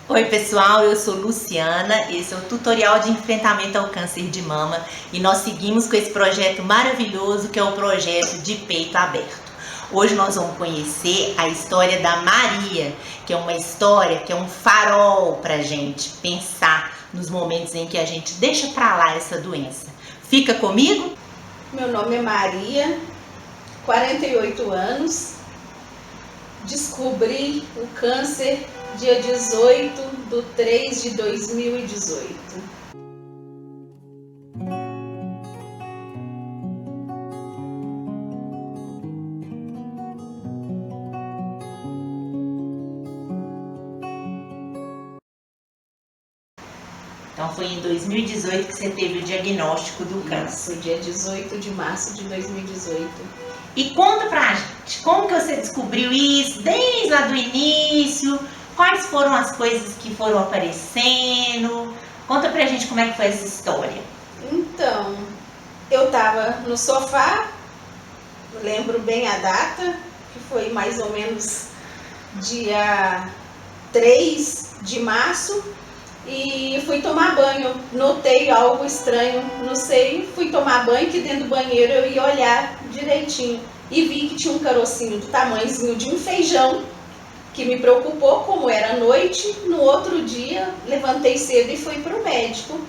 Oi pessoal, eu sou Luciana, esse é o tutorial de enfrentamento ao câncer de mama e nós seguimos com esse projeto maravilhoso que é o projeto de peito aberto. Hoje nós vamos conhecer a história da Maria, que é uma história que é um farol pra gente pensar nos momentos em que a gente deixa pra lá essa doença. Fica comigo? Meu nome é Maria, 48 anos, descobri o câncer dia 18/3/2018. Então foi em 2018 que você teve o diagnóstico do câncer. Foi dia 18 de março de 2018. E conta pra gente, como que você descobriu isso desde lá do início? Quais foram as coisas que foram aparecendo? Conta pra gente como é que foi essa história. Então, eu tava no sofá, lembro bem a data, que foi mais ou menos dia 3 de março, e fui tomar banho. Notei algo estranho no seio, fui tomar banho, que dentro do banheiro eu ia olhar direitinho e vi que tinha um carocinho do tamanhozinho de um feijão, que me preocupou. Como era noite, no outro dia levantei cedo e fui para o médico,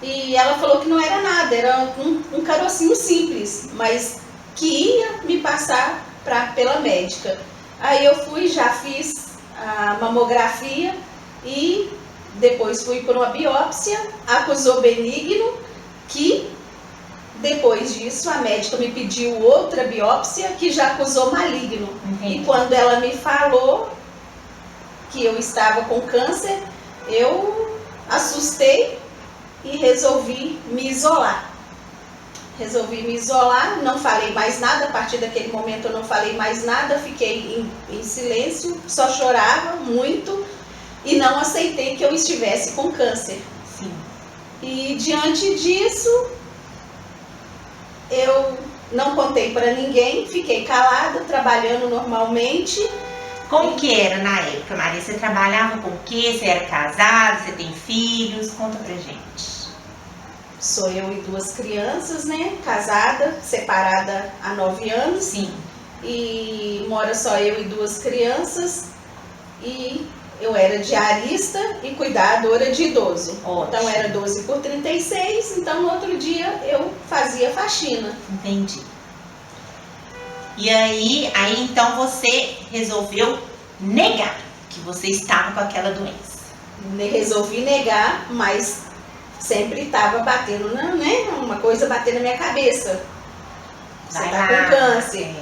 e ela falou que não era nada, era um carocinho simples, mas que ia me passar pela médica. Aí eu fui, já fiz a mamografia e depois fui por uma biópsia, acusou benigno, que depois disso a médica me pediu outra biópsia que já acusou maligno. Entendi. E quando ela me falou que eu estava com câncer, eu assustei e resolvi me isolar. Não falei mais nada. A partir daquele momento eu não falei mais nada, fiquei em silêncio, só chorava muito e não aceitei que eu estivesse com câncer. Sim. E diante disso, eu não contei para ninguém, fiquei calada, trabalhando normalmente. Como que era na época, Maria? Você trabalhava com o quê? Você era casada? Você tem filhos? Conta pra gente. Sou eu e duas crianças, né? Casada, separada há 9 anos. Sim. E mora só eu e duas crianças. E eu era diarista e cuidadora de idoso. Ótimo. Então era 12/36, então no outro dia eu fazia faxina. Entendi. E aí então você resolveu negar que você estava com aquela doença. Resolvi negar, mas sempre estava batendo, né? Uma coisa batendo na minha cabeça. Você está com câncer,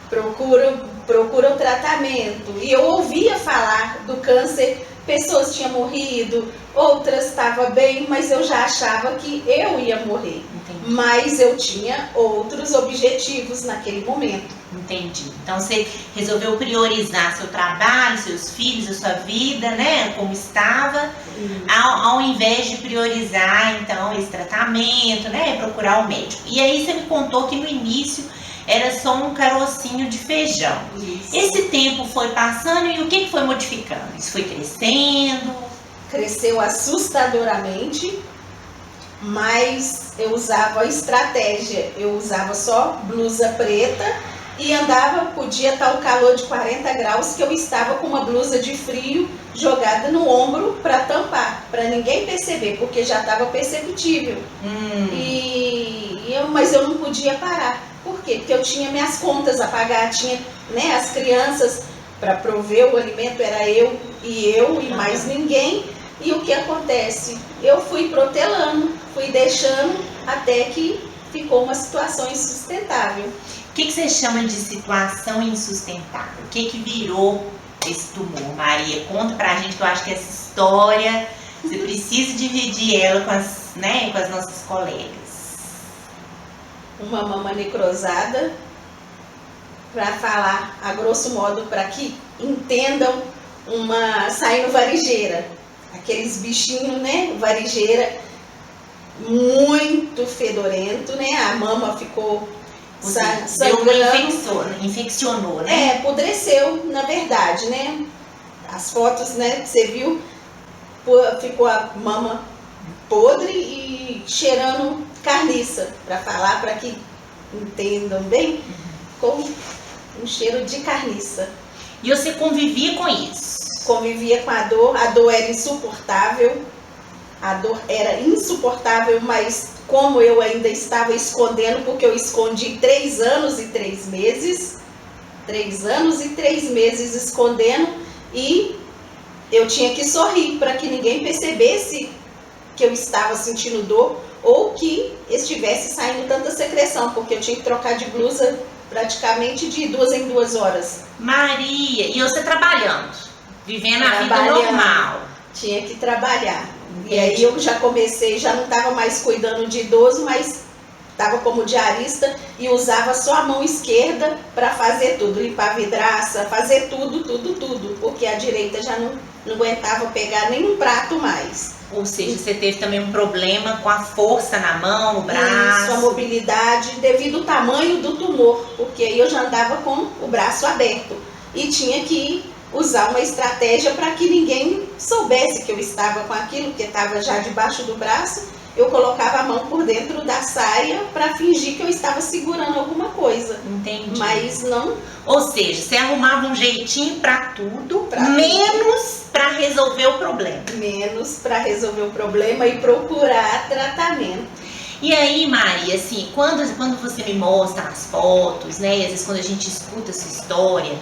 procura o tratamento. E eu ouvia falar do câncer, pessoas tinham morrido, outras estavam bem, mas eu já achava que eu ia morrer. Entendi. Mas eu tinha outros objetivos naquele momento. Entendi. Então você resolveu priorizar seu trabalho, seus filhos, a sua vida, né? Como estava, ao invés de priorizar então esse tratamento, né? Procurar o médico. E aí você me contou que no início era só um carocinho de feijão. Isso. Esse tempo foi passando e o que foi modificando? Isso foi crescendo? Cresceu assustadoramente, mas eu usava estratégia. Eu usava só blusa preta e andava, podia estar o calor de 40 graus, que eu estava com uma blusa de frio jogada no ombro para tampar, para ninguém perceber, porque já estava perceptível. Mas eu não podia parar. Por quê? Porque eu tinha minhas contas a pagar, tinha, né, as crianças para prover o alimento, era eu e mais ninguém. E o que acontece? Eu fui protelando, fui deixando até que ficou uma situação insustentável. O que você chama de situação insustentável? O que virou esse tumor, Maria? Conta pra gente, que eu acho que essa história, você precisa dividir ela com as nossas colegas. Uma mama necrosada, para falar a grosso modo, para que entendam, saindo varigeira. Aqueles bichinhos, né? Varigeira, muito fedorento, né? A mama ficou sangrando. Infeccionou, né? Apodreceu, na verdade, né? As fotos, né, que você viu, ficou a mama podre e cheirando carniça, para falar, para que entendam bem, com um cheiro de carniça. E você convivia com isso? Convivia com a dor era insuportável, mas como eu ainda estava escondendo, porque eu escondi 3 anos e 3 meses, 3 anos e 3 meses escondendo, e eu tinha que sorrir para que ninguém percebesse que eu estava sentindo dor ou que estivesse saindo tanta secreção, porque eu tinha que trocar de blusa praticamente de 2 em 2 horas. Maria, e você trabalhando, vivendo a vida normal? Tinha que trabalhar. E aí eu já comecei, já não estava mais cuidando de idoso, mas estava como diarista e usava só a mão esquerda para fazer tudo, limpar a vidraça, fazer tudo, porque a direita já não aguentava pegar nenhum prato mais. Ou seja, você teve também um problema com a força na mão, no braço. Isso, a mobilidade, devido ao tamanho do tumor, porque aí eu já andava com o braço aberto e tinha que usar uma estratégia para que ninguém soubesse que eu estava com aquilo, porque estava já debaixo do braço. Eu colocava a mão por dentro da saia para fingir que eu estava segurando alguma coisa. Entendi. Mas não... Ou seja, você arrumava um jeitinho para tudo, menos para resolver o problema. Menos para resolver o problema e procurar tratamento. E aí, Maria, assim, quando você me mostra as fotos, né, e às vezes quando a gente escuta essa história,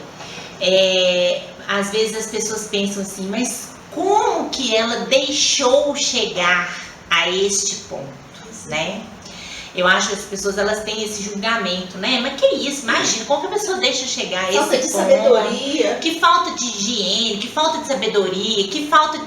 às vezes as pessoas pensam assim, mas como que ela deixou chegar a este ponto, né? Eu acho que as pessoas, elas têm esse julgamento, né? Mas que isso? Imagina, como que a pessoa deixa chegar a esse ponto? Falta de sabedoria. Que falta de higiene, que falta de sabedoria, que falta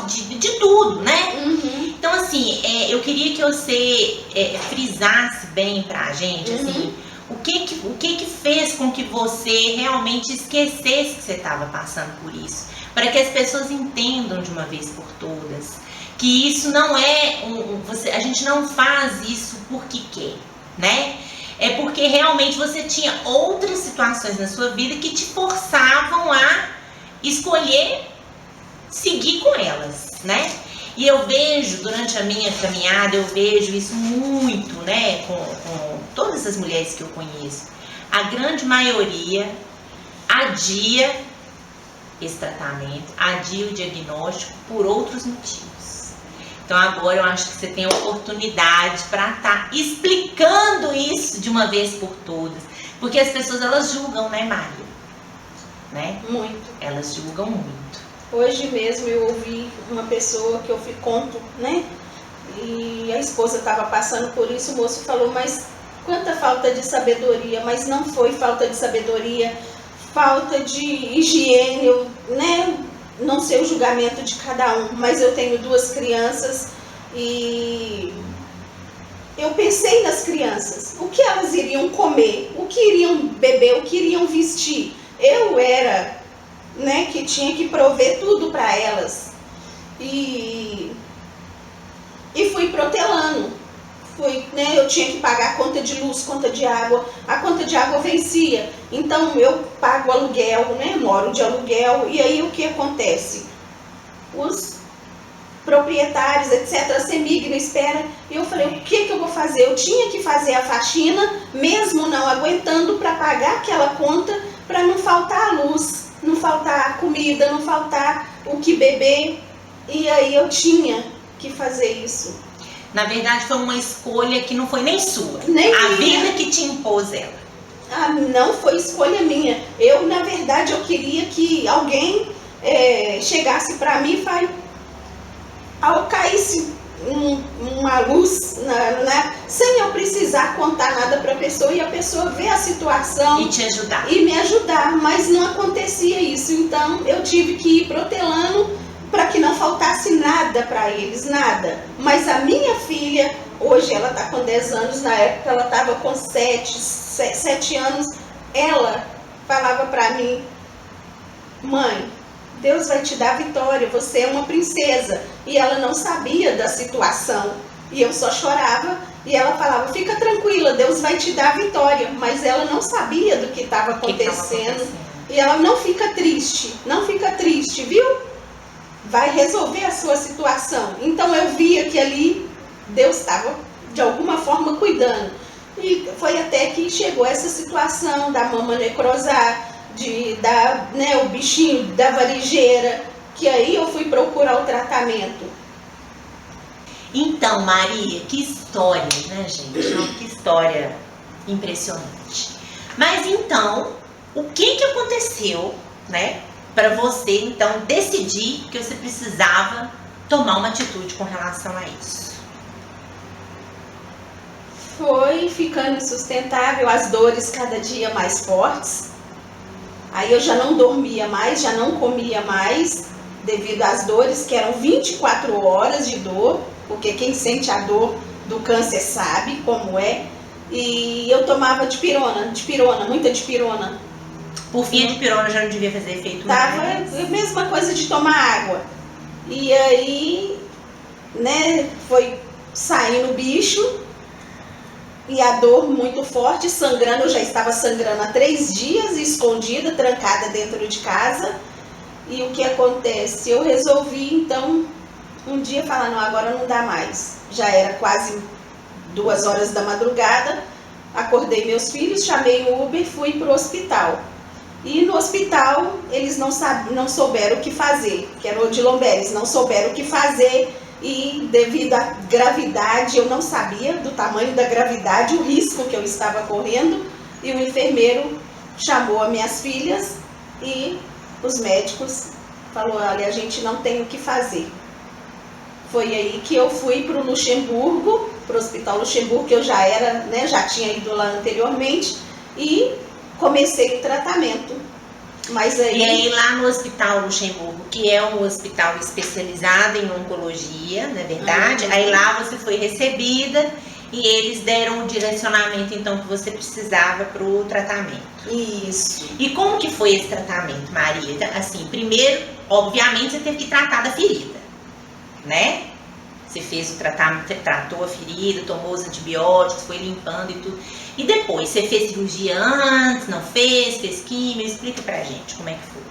de tudo, né? Uhum. Então, assim, eu queria que você frisasse bem pra gente, assim, o que fez com que você realmente esquecesse que você estava passando por isso? Para que as pessoas entendam de uma vez por todas que isso não é a gente não faz isso porque quer, né? É porque realmente você tinha outras situações na sua vida que te forçavam a escolher seguir com elas, né? E eu vejo, durante a minha caminhada, eu vejo isso muito, né, com todas as mulheres que eu conheço. A grande maioria adia esse tratamento, adia o diagnóstico por outros motivos. Então agora eu acho que você tem a oportunidade para estar explicando isso de uma vez por todas. Porque as pessoas, elas julgam, né, Maria? Né? Muito. Elas julgam muito. Hoje mesmo eu ouvi uma pessoa que eu conto, né? E a esposa estava passando por isso, o moço falou, mas quanta falta de sabedoria, mas não foi falta de sabedoria, falta de higiene, né? Não sei o julgamento de cada um, mas eu tenho 2 crianças e eu pensei nas crianças, o que elas iriam comer, o que iriam beber, o que iriam vestir. Eu era, né, que tinha que prover tudo para elas e fui protelando. Né, eu tinha que pagar a conta de luz, conta de água, a conta de água vencia, então eu pago aluguel, né, moro de aluguel, e aí o que acontece? Os proprietários, etc., a CEMIG não espera, e eu falei, o que eu vou fazer? Eu tinha que fazer a faxina, mesmo não aguentando, para pagar aquela conta, para não faltar a luz, não faltar a comida, não faltar o que beber, e aí eu tinha que fazer isso. Na verdade, foi uma escolha que não foi nem sua. Nem a minha. vida que te impôs ela. Não foi escolha minha. Eu, na verdade, eu queria que alguém chegasse para mim e caísse uma luz, sem eu precisar contar nada para a pessoa e a pessoa ver a situação. E te ajudar. E me ajudar, mas não acontecia isso. Então, eu tive que ir protelando para que não faltasse nada para eles, nada. Mas a minha filha, hoje ela está com 10 anos, na época ela estava com 7 anos, ela falava para mim, mãe, Deus vai te dar vitória, você é uma princesa. E ela não sabia da situação, e eu só chorava, e ela falava, fica tranquila, Deus vai te dar vitória. Mas ela não sabia do que estava acontecendo. E ela, não fica triste, viu? vai resolver a sua situação. Então eu via que ali Deus estava de alguma forma cuidando. E foi até que chegou essa situação da mama necrosar, o bichinho da varigeira, que aí eu fui procurar o tratamento. Então, Maria, que história, né, gente? Que história impressionante. Mas então, o que aconteceu, né, para você então decidir que você precisava tomar uma atitude com relação a isso? Foi ficando insustentável, as dores cada dia mais fortes. Aí eu já não dormia mais, já não comia mais, devido às dores, que eram 24 horas de dor, porque quem sente a dor do câncer sabe como é. E eu tomava dipirona, muita dipirona. Por via de dipirona já não devia fazer efeito Tava mais. a mesma coisa de tomar água. E aí, né, foi saindo o bicho, e a dor muito forte, sangrando. Eu já estava sangrando há 3 dias, escondida, trancada dentro de casa. E o que acontece? Eu resolvi, então, um dia falar, não, agora não dá mais. Já era quase 2 horas da madrugada, acordei meus filhos, chamei o Uber e fui para o hospital. E no hospital, eles não souberam o que fazer, que era o Odilon Beres, não souberam o que fazer. E devido à gravidade, eu não sabia do tamanho da gravidade, o risco que eu estava correndo, e o enfermeiro chamou as minhas filhas e os médicos falou, olha, a gente não tem o que fazer. Foi aí que eu fui para o Luxemburgo, para o Hospital Luxemburgo, que eu já era, né, já tinha ido lá anteriormente, e comecei o tratamento. Mas aí... E aí lá no Hospital Luxemburgo, que é um hospital especializado em oncologia, não é verdade? Aí lá você foi recebida e eles deram o direcionamento então que você precisava para o tratamento. Isso. E como que foi esse tratamento, Maria? Assim, primeiro, obviamente você teve que tratar da ferida, né? Você fez o tratamento, tratou a ferida, tomou os antibióticos, foi limpando e tudo. E depois, você fez cirurgia antes, não fez, fez químio? Explica pra gente como é que foi.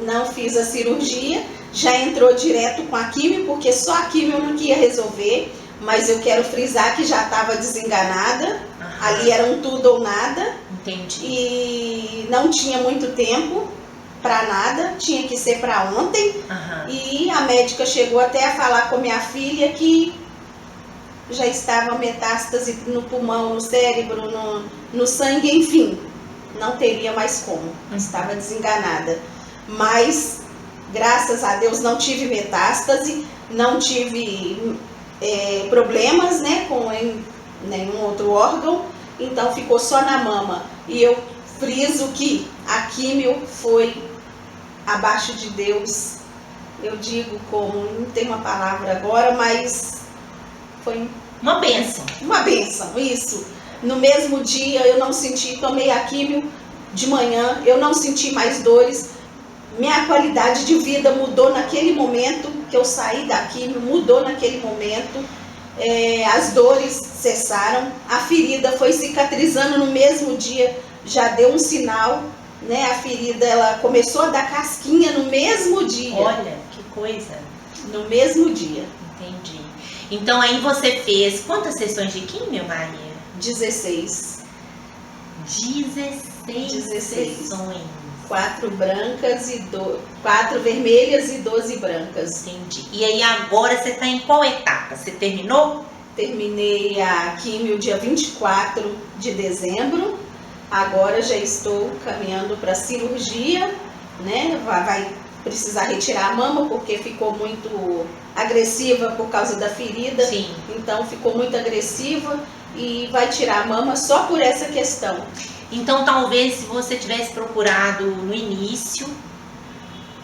Não fiz a cirurgia, já entrou direto com a químio, porque só a químio eu não ia resolver, mas eu quero frisar que já estava desenganada, ali era um tudo ou nada. Entendi. E não tinha muito tempo para nada, tinha que ser para ontem. E a médica chegou até a falar com minha filha que já estava metástase no pulmão, no cérebro, no sangue, enfim, não teria mais como, estava desenganada. Mas, graças a Deus, não tive metástase, não tive problemas, né, com nenhum outro órgão, então ficou só na mama. E eu friso que a químio foi abaixo de Deus. Eu digo como, não tem uma palavra agora, mas foi uma bênção. Uma bênção, isso. No mesmo dia eu não senti, tomei a químio de manhã, eu não senti mais dores. Minha qualidade de vida mudou naquele momento que eu saí da químio, mudou naquele momento. As dores cessaram, a ferida foi cicatrizando no mesmo dia, já deu um sinal, né? A ferida, ela começou a dar casquinha no mesmo dia. Olha, que coisa. No mesmo dia. Entendi. Então aí você fez quantas sessões de químio, Maria? 16. 16 sessões. 4 brancas e 4 vermelhas e 12 brancas. Entendi. E aí agora você está em qual etapa? Você terminou? Terminei a químio dia 24 de dezembro. Agora já estou caminhando para cirurgia, né? Vai precisar retirar a mama porque ficou muito agressiva por causa da ferida. Sim. Então ficou muito agressiva e vai tirar a mama só por essa questão. Então talvez se você tivesse procurado no início,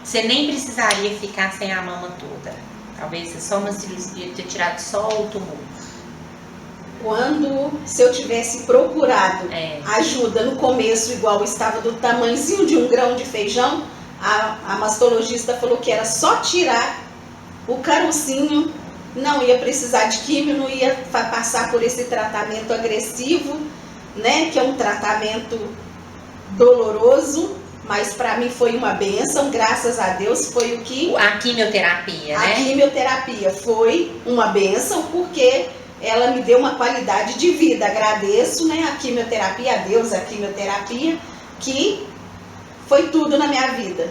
você nem precisaria ficar sem a mama toda. Talvez só uma cirurgia ter tirado só o tumor. Se eu tivesse procurado ajuda no começo, igual estava do tamanhozinho de um grão de feijão, a mastologista falou que era só tirar o carocinho, não ia precisar de químio, não ia passar por esse tratamento agressivo, né, que é um tratamento doloroso, mas para mim foi uma bênção, graças a Deus, foi o que... A quimioterapia, né? A quimioterapia foi uma bênção, porque ela me deu uma qualidade de vida. Agradeço, né, a quimioterapia, a Deus, a quimioterapia, que foi tudo na minha vida.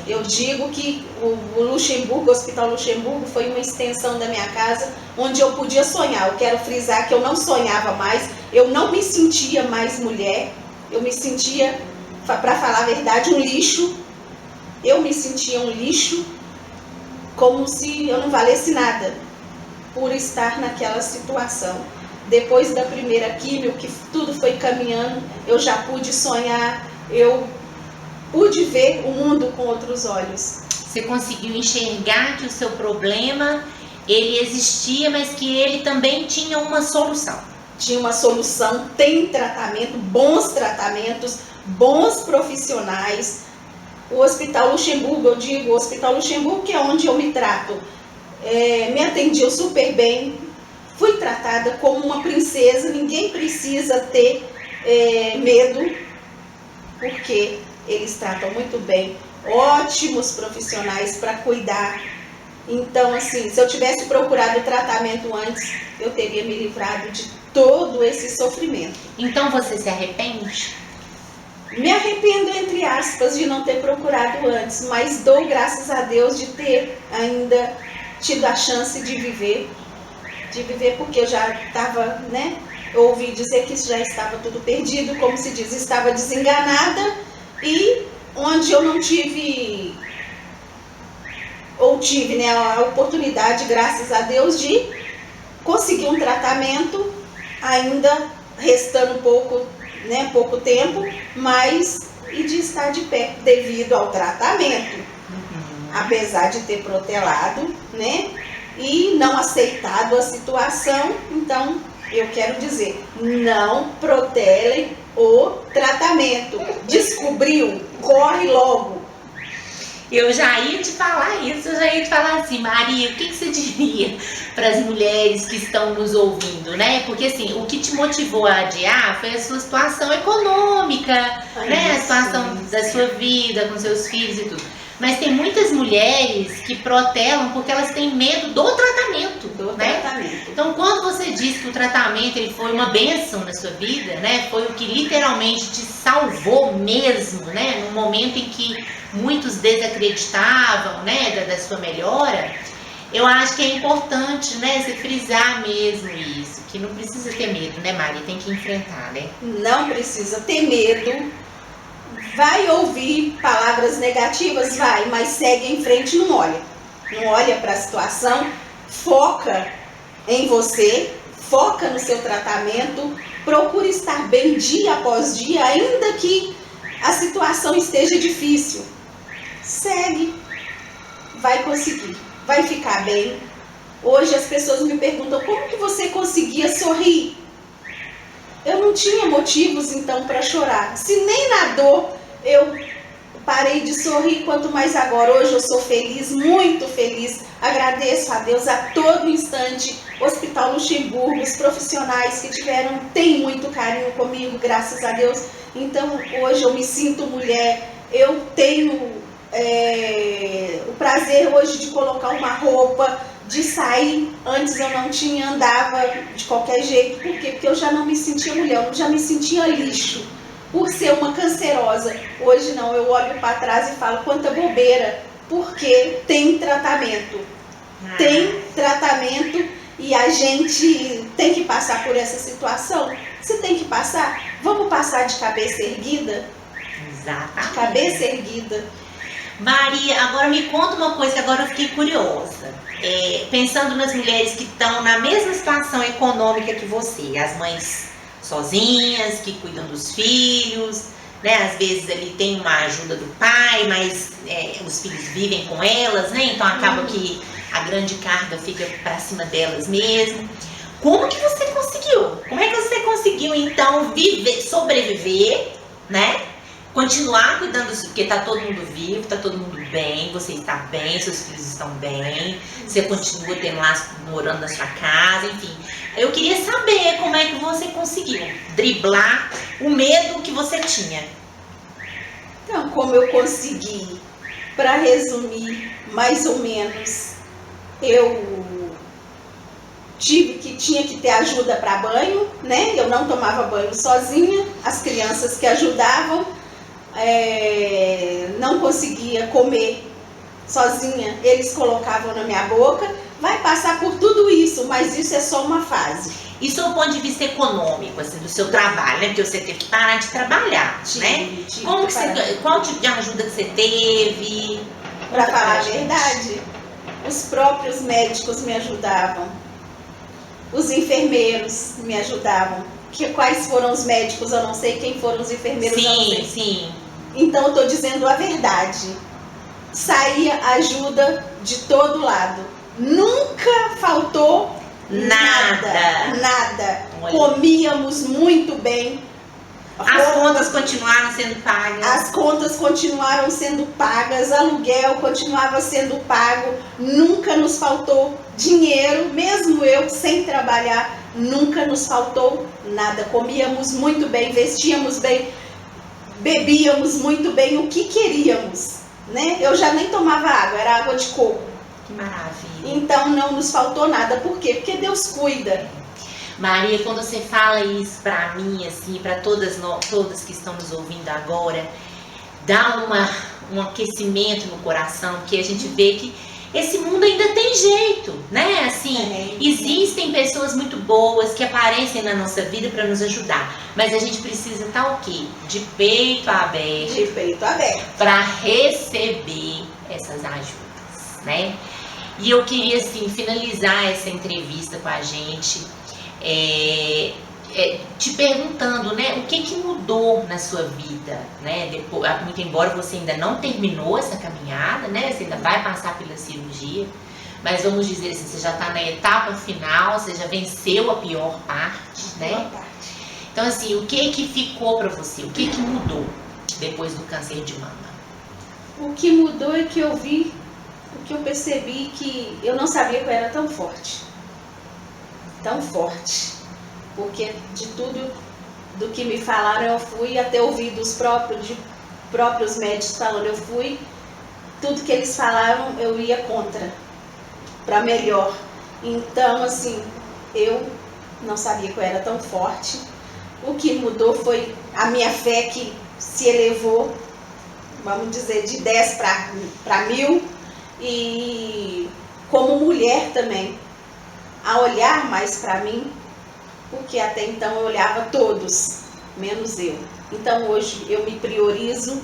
Eu digo que o Luxemburgo, o Hospital Luxemburgo, foi uma extensão da minha casa, onde eu podia sonhar. Eu quero frisar que eu não sonhava mais, eu não me sentia mais mulher, eu me sentia, para falar a verdade, um lixo. Eu me sentia um lixo, como se eu não valesse nada, por estar naquela situação. Depois da primeira quimio, que tudo foi caminhando, eu já pude sonhar, eu pude ver o mundo com outros olhos. Você conseguiu enxergar que o seu problema, ele existia, mas que ele também tinha uma solução. Tinha uma solução, tem tratamento, bons tratamentos, bons profissionais. O Hospital Luxemburgo, eu digo, o Hospital Luxemburgo, que é onde eu me trato, me atendiam super bem, fui tratada como uma princesa. Ninguém precisa ter medo, porque eles tratam muito bem, ótimos profissionais para cuidar. Então, assim, se eu tivesse procurado o tratamento antes, eu teria me livrado de todo esse sofrimento. Então você se arrepende? Me arrependo, entre aspas, de não ter procurado antes, mas dou graças a Deus de ter ainda tido a chance de viver porque eu já estava, né? Eu ouvi dizer que isso já estava tudo perdido, como se diz, estava desenganada, e onde eu não tive, ou tive, né, a oportunidade, graças a Deus, de conseguir um tratamento, ainda restando pouco tempo, mas e de estar de pé devido ao tratamento. Apesar de ter protelado, né, e não aceitado a situação, então eu quero dizer, não protelem o tratamento. Descobriu, corre logo. Eu já ia te falar isso, eu já ia te falar assim, Maria, o que você diria para as mulheres que estão nos ouvindo, né? Porque assim, o que te motivou a adiar foi a sua situação econômica, né? A situação da sua vida, com seus filhos e tudo. Mas tem muitas mulheres que protelam porque elas têm medo do tratamento, né? Então, quando você diz que o tratamento ele foi uma bênção na sua vida, né? Foi o que literalmente te salvou mesmo, né? No momento em que muitos desacreditavam, né? Da sua melhora, eu acho que é importante, né? Você frisar mesmo isso, que não precisa ter medo, né, Maria? Tem que enfrentar, né? Não precisa ter medo. Vai ouvir palavras negativas? Vai, mas segue em frente, não olha. Não olha para a situação, foca em você, foca no seu tratamento, procura estar bem dia após dia, ainda que a situação esteja difícil. Segue, vai conseguir, vai ficar bem. Hoje as pessoas me perguntam, como que você conseguia sorrir? Eu não tinha motivos então para chorar. Se nem na dor eu parei de sorrir, quanto mais agora. Hoje eu sou feliz, muito feliz. Agradeço a Deus a todo instante. Hospital Luxemburgo, os profissionais que têm muito carinho comigo, graças a Deus. Então hoje eu me sinto mulher. Eu tenho o prazer hoje de colocar uma roupa, de sair. Antes eu não tinha, andava de qualquer jeito. Por quê? Porque eu já não me sentia mulher, eu já me sentia lixo, por ser uma cancerosa. Hoje não, eu olho para trás e falo, quanta bobeira, porque tem tratamento. Tem tratamento e a gente tem que passar por essa situação. Você tem que passar? Vamos passar de cabeça erguida? Exatamente. De cabeça erguida. Maria, agora me conta uma coisa que agora eu fiquei curiosa. Pensando nas mulheres que estão na mesma situação econômica que você, as mães sozinhas, que cuidam dos filhos, né? Às vezes ali tem uma ajuda do pai, mas os filhos vivem com elas, né? Então acaba que a grande carga fica para cima delas mesmo. Como que você conseguiu? Como é que você conseguiu então sobreviver, né? Continuar cuidando, porque tá todo mundo vivo, tá todo mundo bem, você está bem, seus filhos estão bem, você continua tendo lá, morando na sua casa, enfim. Eu queria saber como é que você conseguiu driblar o medo que você tinha. Então, como eu consegui, para resumir, mais ou menos, eu tinha que ter ajuda para banho, né? Eu não tomava banho sozinha, as crianças que ajudavam, não conseguia comer sozinha, eles colocavam na minha boca. Vai passar por tudo isso, mas isso é só uma fase. Isso do ponto de vista econômico, assim, do seu trabalho, né? Porque você teve que parar de trabalhar, né? Qual tipo de ajuda que você teve? Para falar a verdade, os próprios médicos me ajudavam. Os enfermeiros me ajudavam. Quais foram os médicos? Eu não sei. Quem foram os enfermeiros? Eu não sei. Sim. Então eu estou dizendo a verdade. Saía ajuda de todo lado. Nunca faltou nada. Comíamos muito bem. As contas continuaram sendo pagas. As contas continuaram sendo pagas, aluguel continuava sendo pago, nunca nos faltou dinheiro, mesmo eu sem trabalhar, nunca nos faltou nada. Comíamos muito bem, vestíamos bem, bebíamos muito bem o que queríamos, né? Eu já nem tomava água, era água de coco. Que maravilha. Então não nos faltou nada. Por quê? Porque Deus cuida. Maria, quando você fala isso pra mim, assim, pra todas que estão nos ouvindo agora, dá um aquecimento no coração, porque a gente vê que esse mundo ainda tem jeito, né? Assim, existem pessoas muito boas que aparecem na nossa vida para nos ajudar, mas a gente precisa estar o quê? De peito aberto. De peito aberto. Para receber essas ajudas, né? E eu queria, assim, finalizar essa entrevista com a gente te perguntando, né, o que mudou na sua vida, né? Depois, muito embora você ainda não terminou essa caminhada, né? Você ainda vai passar pela cirurgia, mas vamos dizer assim, você já está na etapa final, você já venceu a pior parte, né? Então, assim, o que ficou para você? O que mudou depois do câncer de mama? O que mudou é que eu vi, o que eu percebi, que eu não sabia que eu era tão forte. Tão forte. Porque de tudo do que me falaram, eu fui até ouvir dos próprios médicos falando, eu fui, tudo que eles falaram eu ia contra, para melhor. Então, assim, eu não sabia que eu era tão forte. O que mudou foi a minha fé, que se elevou, vamos dizer, de 10 para 1000. E como mulher também, a olhar mais para mim, porque até então eu olhava todos, menos eu. Então hoje eu me priorizo,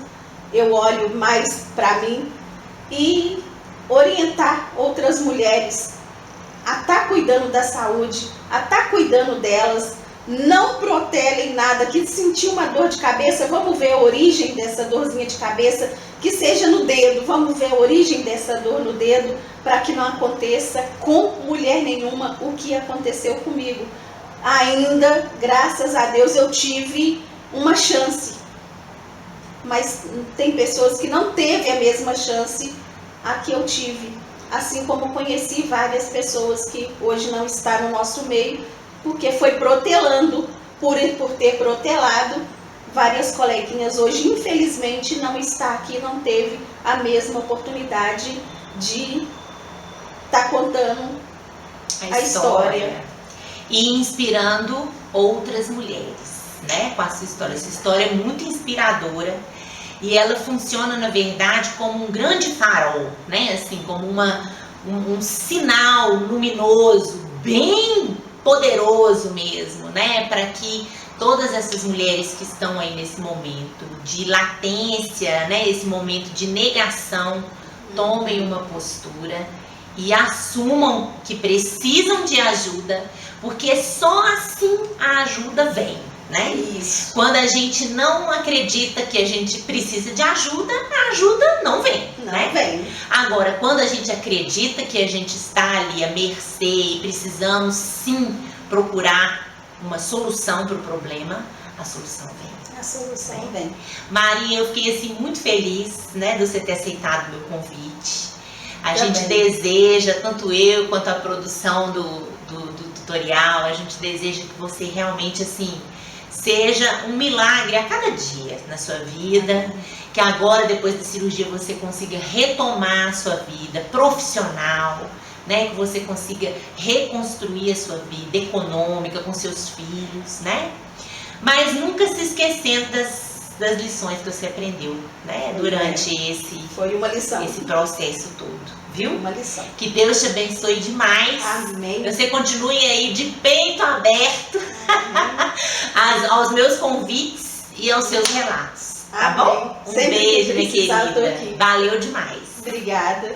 eu olho mais para mim e orientar outras mulheres a estar cuidando da saúde, a estar cuidando delas. Não protelem nada, que sentir uma dor de cabeça, vamos ver a origem dessa dorzinha de cabeça, que seja no dedo, vamos ver a origem dessa dor no dedo, para que não aconteça com mulher nenhuma o que aconteceu comigo. Ainda, graças a Deus, eu tive uma chance, mas tem pessoas que não teve a mesma chance a que eu tive, assim como conheci várias pessoas que hoje não estão no nosso meio, porque foi protelando, por ter protelado, várias coleguinhas hoje, infelizmente, não está aqui, não teve a mesma oportunidade de estar contando a história. E inspirando outras mulheres, né, com a sua história. Essa história é muito inspiradora e ela funciona, na verdade, como um grande farol, né, assim, como um sinal luminoso, bem poderoso mesmo, né, para que todas essas mulheres que estão aí nesse momento de latência, né, esse momento de negação, tomem uma postura e assumam que precisam de ajuda, porque só assim a ajuda vem, né? Isso. Quando a gente não acredita que a gente precisa de ajuda, a ajuda não vem, né? Vem. Agora, quando a gente acredita que a gente está ali à mercê e precisamos sim procurar uma solução para o problema, a solução vem. A solução vem. Maria, eu fiquei assim muito feliz, né, de você ter aceitado o meu convite. A Também. gente deseja, tanto eu quanto a produção do tutorial, a gente deseja que você realmente, assim, seja um milagre a cada dia na sua vida que agora, depois da cirurgia, você consiga retomar a sua vida profissional, né? Que você consiga reconstruir a sua vida econômica com seus filhos, né? Mas nunca se esquecendo das lições que você aprendeu, né? Durante Foi uma lição. Esse processo todo, viu? Uma lição. Que Deus te abençoe demais. Amém. Você continue aí de peito aberto aos meus convites e aos seus relatos, tá bom? Um Sempre beijo, minha precisar, querida. tô aqui. Valeu demais. Obrigada.